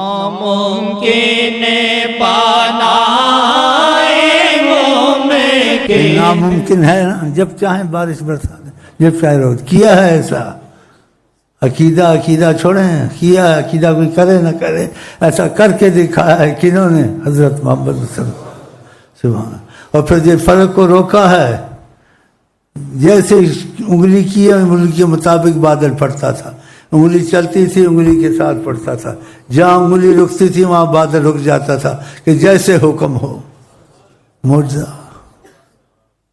ممکن پنائے ممکن ناممکن ہے نا، جب چاہیں بارش برسا دیں، جب چاہے رو کیا ہے ایسا۔ عقیدہ چھوڑیں، کیا ہے عقیدہ، کوئی کرے نہ کرے، ایسا کر کے دکھایا ہے کنہوں نے؟ حضرت محمد صلی اللہ علیہ وسلم، سبحان اللہ۔ اور پھر یہ فرق کو روکا ہے، جیسے انگلی کی انگلی کے مطابق بادل پڑتا تھا، انگلی چلتی تھی انگلی کے ساتھ پڑتا تھا، جہاں انگلی رکتی تھی وہاں بادل رک جاتا تھا، کہ جیسے حکم ہو۔ معجزہ،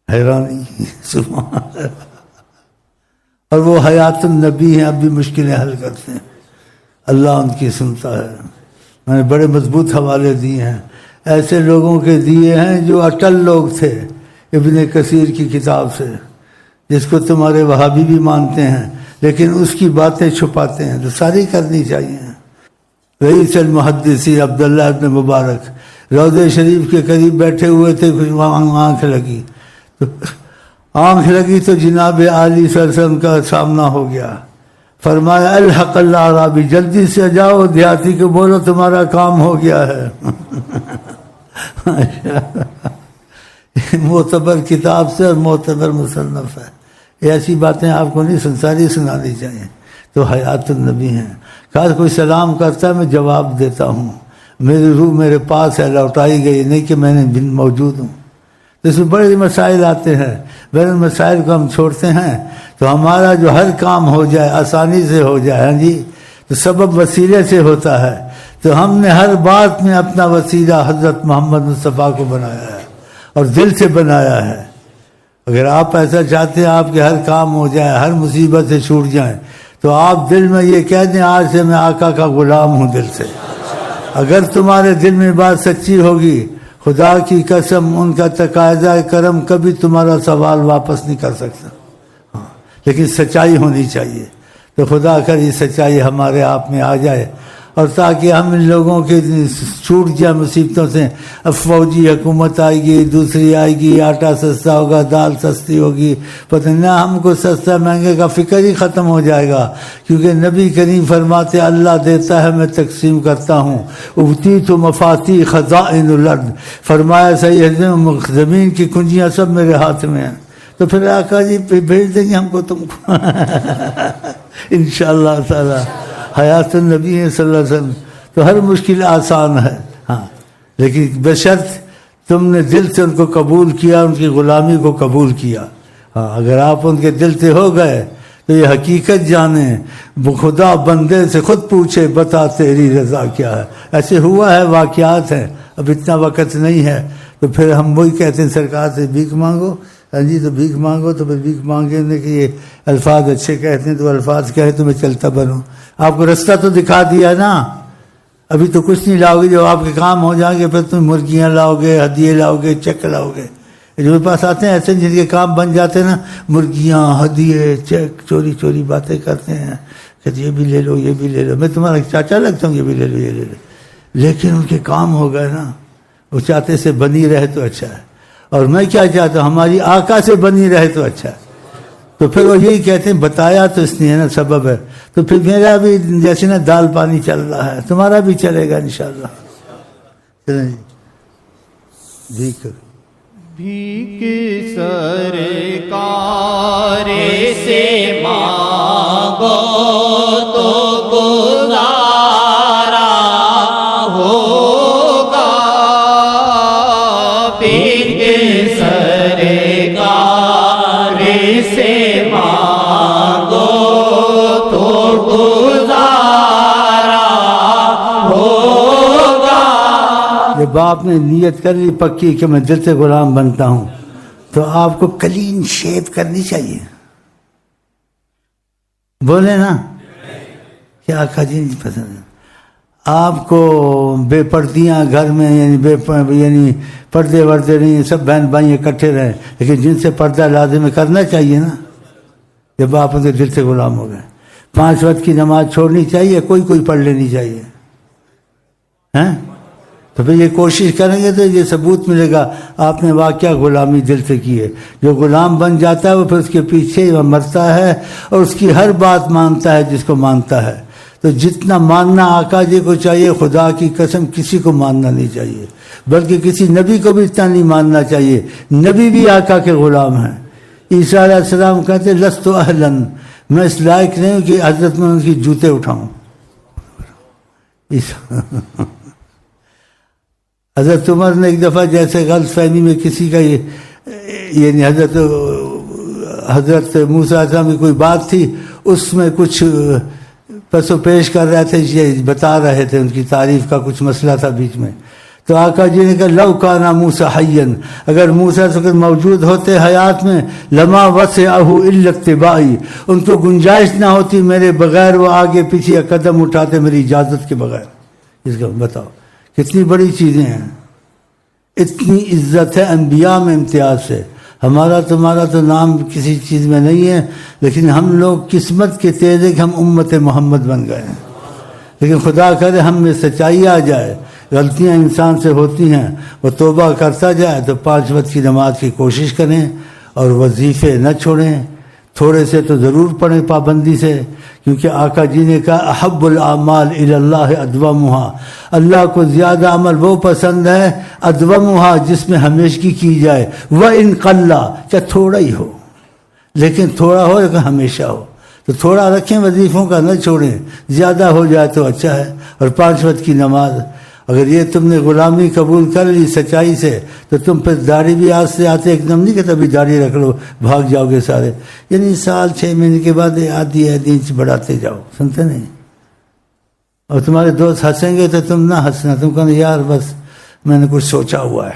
حیرانی، سبحان اللہ۔ اور وہ حیات النبی ہیں، اب بھی مشکلیں حل کرتے ہیں، اللہ ان کی سنتا ہے۔ میں نے بڑے مضبوط حوالے دیے ہیں، ایسے لوگوں کے دیے ہیں جو اٹل لوگ تھے، ابن کثیر کی کتاب سے، جس کو تمہارے وہابی بھی مانتے ہیں لیکن اس کی باتیں چھپاتے ہیں، تو ساری کرنی چاہیے۔ رئیس المحدثین عبداللہ ابن مبارک روضہ شریف کے قریب بیٹھے ہوئے تھے، آنکھ لگی تو جناب عالی صلی اللہ علیہ وسلم کا سامنا ہو گیا، فرمایا الحق اللہ عرابی، جلدی سے جاؤ دیہاتی کو بولو تمہارا کام ہو گیا ہے۔ معتبر کتاب سے اور معتبر مصنف ہے، ایسی باتیں آپ کو نہیں ساری سنانی چاہیے۔ تو حیات النبی ہیں، کاش کوئی سلام کرتا ہے میں جواب دیتا ہوں، میری روح میرے پاس ہے، لوٹائی گئی نہیں کہ میں نے موجود ہوں۔ تو اس میں بڑے مسائل آتے ہیں، بین مسائل کو ہم چھوڑتے ہیں تو ہمارا جو ہر کام ہو جائے آسانی سے ہو جائے، ہاں جی، تو سبب وسیلے سے ہوتا ہے۔ تو ہم نے ہر بات میں اپنا وسیلہ حضرت محمد مصطفیٰ کو بنایا ہے اور دل سے بنایا ہے۔ اگر آپ ایسا چاہتے ہیں آپ کے ہر کام ہو جائے، ہر مصیبت سے چھوٹ جائیں، تو آپ دل میں یہ کہہ دیں آج سے میں آقا کا غلام ہوں دل سے۔ اگر تمہارے دل میں بات سچی ہوگی، خدا کی قسم ان کا تقاضا کرم کبھی تمہارا سوال واپس نہیں کر سکتا، لیکن سچائی ہونی چاہیے۔ تو خدا کر یہ سچائی ہمارے آپ میں آ جائے، اور تاکہ ہم ان لوگوں کے چھوٹ جائے مصیبتوں سے۔ اب فوجی حکومت آئے گی، دوسری آئے گی، آٹا سستا ہوگا، دال سستی ہوگی، پتہ نہ ہم کو سستا مہنگے کا فکر ہی ختم ہو جائے گا، کیونکہ نبی کریم فرماتے اللہ دیتا ہے میں تقسیم کرتا ہوں، اوتیت مفاتیح خزائن الارض، فرمایا صحیح زمین کی کنجیاں سب میرے ہاتھ میں ہیں۔ تو پھر آقا جی بھیج دیں گے ہم کو تم کو انشاءاللہ تعالی۔ حیات النبی صلی اللہ علیہ وسلم، تو ہر مشکل آسان ہے، ہاں، لیکن بشرط تم نے دل سے ان کو قبول کیا، ان کی غلامی کو قبول کیا۔ ہاں، اگر آپ ان کے دل سے ہو گئے تو یہ حقیقت جانیں، خدا بندے سے خود پوچھے بتا تیری رضا کیا ہے۔ ایسے ہوا ہے، واقعات ہیں، اب اتنا وقت نہیں ہے، تو پھر ہم وہی کہتے ہیں سرکار سے بھیک مانگو، ہاں جی، تو بھیک مانگو، تو پھر بھیک مانگنے کے یہ الفاظ اچھے کہتے ہیں، تو الفاظ کہے تو میں چلتا بنوں۔ آپ کو رستہ تو دکھا دیا نا، ابھی تو کچھ نہیں لاؤ گے، جب آپ کے کام ہو جائیں گے پھر تم مرغیاں لاؤ گے، ہدیے لاؤ گے، چیک لاؤ گے۔ جو میرے پاس آتے ہیں ایسے جن کے کام بن جاتے ہیں نا، مرغیاں، ہدیے، چیک، چوری باتیں کرتے ہیں کہ یہ بھی لے لو، یہ بھی لے لو، میں تمہارا چاچا لگتا ہوں، یہ بھی لے لو، یہ لے لو، لیکن ان کے کام ہو گئے نا، وہ چاہتے سے بنی رہے تو اچھا ہے، اور میں کیا چاہتا ہوں ہماری آقا سے بنی رہے تو اچھا ہے۔ تو پھر وہ یہی کہتے ہیں بتایا تو اس نے ہے نا، سبب ہے، تو پھر میرا بھی جیسے نا دال پانی چل رہا ہے تمہارا بھی چلے گا انشاءاللہ۔ چلیں جی، بھیک سرکار سے مانگو تو گزارا ہوگا، بھیک سرکار سے مانگو تو گزارا ہوگا۔ جب آپ نے نیت کر لی پکی کہ میں دل سے غلام بنتا ہوں، تو آپ کو کلین شیپ کرنی چاہیے، بولے نا کہ آقا جی نہیں پسند ہے آپ کو، بے پردیاں گھر میں، یعنی پردے وردے نہیں، سب بہن بھائی اکٹھے رہیں، لیکن جن سے پردہ لازم کرنا چاہیے نا، جب آپ ان کے دل سے غلام ہو گئے۔ 5 وقت کی نماز چھوڑنی چاہیے، کوئی پڑھ لینی چاہیے، ہیں؟ تو پھر یہ کوشش کریں گے تو یہ ثبوت ملے گا آپ نے واقعہ غلامی دل سے کی ہے۔ جو غلام بن جاتا ہے وہ پھر اس کے پیچھے وہ مرتا ہے اور اس کی ہر بات مانتا ہے جس کو مانتا ہے۔ تو جتنا ماننا آقا جی کو چاہیے، خدا کی قسم کسی کو ماننا نہیں چاہیے، بلکہ کسی نبی کو بھی اتنا نہیں ماننا چاہیے۔ نبی بھی آقا کے غلام ہیں۔ عیسیٰ علیہ السلام کہتے لست اہلاً، میں اس لائق نہیں ہوں کہ حضرت میں ان کی جوتے اٹھاؤں۔ حضرت عمر نے ایک دفعہ جیسے غلط فہمی میں کسی کا یعنی حضرت موسیٰ علیہ السلام کی کوئی بات تھی، اس میں کچھ پس و پیش کر رہے تھے، یہ بتا رہے تھے، ان کی تعریف کا کچھ مسئلہ تھا بیچ میں، تو آقا جی نے کہا لو کان موسیٰ حیا، اگر موسیٰ موجود ہوتے حیات میں، لما وسعہ الا اتباعی، ان کو گنجائش نہ ہوتی میرے بغیر وہ آگے پیچھے قدم اٹھاتے میری اجازت کے بغیر۔ اس کا بتاؤ کتنی بڑی چیزیں ہیں، اتنی عزت ہے انبیاء میں امتیاز سے۔ ہمارا تمہارا تو نام کسی چیز میں نہیں ہے، لیکن ہم لوگ قسمت کے تیز کہ ہم امت محمد بن گئے ہیں۔ لیکن خدا کرے ہم میں سچائی آ جائے، غلطیاں انسان سے ہوتی ہیں، وہ توبہ کرتا جائے تو 5 وقت کی نماز کی کوشش کریں اور وظیفے نہ چھوڑیں، تھوڑے سے تو ضرور پڑھیں پابندی سے، کیونکہ آقا جی نے کہا احب الاعمال الی اللہ ادومھا، اللہ کو زیادہ عمل وہ پسند ہے ادومھا جس میں ہمیشگی کی جائے، وَإِن قَلَّ، چاہے تھوڑا ہی ہو، لیکن تھوڑا ہو لیکن ہمیشہ ہو۔ تو تھوڑا رکھیں وظیفوں کا، نہ چھوڑیں، زیادہ ہو جائے تو اچھا ہے۔ اور 5 وقت کی نماز، اگر یہ تم نے غلامی قبول کر لی سچائی سے تو تم پہ داڑھی بھی آج سے آتے ایک دم نہیں کہ تبھی داڑھی رکھ لو بھاگ جاؤ گے سارے، یعنی سال 6 مہینے کے بعد آدھی انچ بڑھاتے جاؤ، سنتے نہیں؟ اور تمہارے دوست ہنسیں گے تو تم نہ ہنسنا، تم کہنا یار بس میں نے کچھ سوچا ہوا ہے۔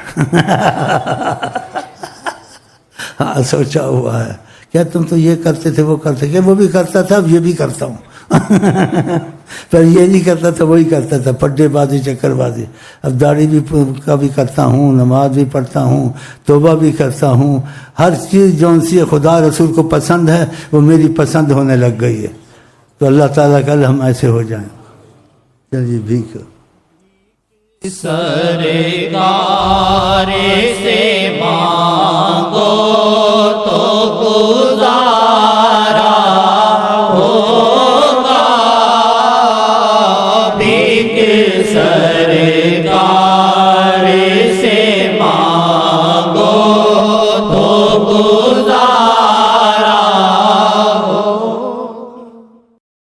ہاں سوچا ہوا ہے، کیا تم تو یہ کرتے تھے وہ کرتے تھے، وہ بھی کرتا تھا اب یہ بھی کرتا ہوں۔ پر یہ نہیں کرتا تھا وہی کرتا تھا، پڈے بازی چکر بازی، اب داڑھی بھی کا بھی کرتا ہوں، نماز بھی پڑھتا ہوں، توبہ بھی کرتا ہوں، ہر چیز جون سی خدا رسول کو پسند ہے وہ میری پسند ہونے لگ گئی ہے۔ تو اللہ تعالیٰ کل ہم ایسے ہو جائیں۔ چلیے بھیک سرکار سے مانگو تو گزارا ہوگا، بھیک سرکار